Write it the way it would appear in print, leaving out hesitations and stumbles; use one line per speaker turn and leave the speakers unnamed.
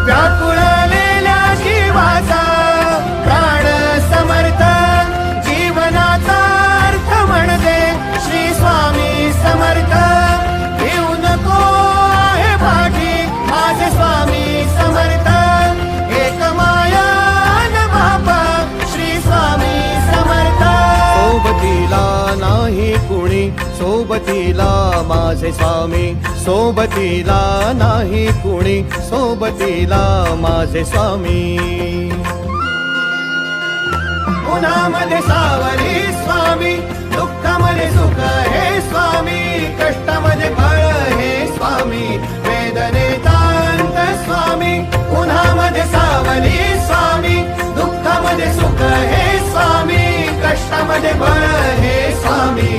व्याकुळलेल्या जीवाचा प्राण समर्थ, जीवनाचा अर्थ म्हणजे श्री स्वामी समर्थ. घेऊ नको आहे पाठी माझे स्वामी समर्थ, एक माया न बापा श्री स्वामी समर्थ. सोबतीला नाही कुणी, सोबतीला माझे स्वामी, सोबतीला नाही कुणी, सोबतीला माझे स्वामी. उन्हामध्ये सावली स्वामी, दुःखामध्ये सुख हे स्वामी, कष्टामध्ये फळ हे स्वामी, वेदनेचा अंत स्वामी. उन्हामध्ये सावली स्वामी, दुःखामध्ये सुख हे स्वामी, कष्टामध्ये फळ हे स्वामी,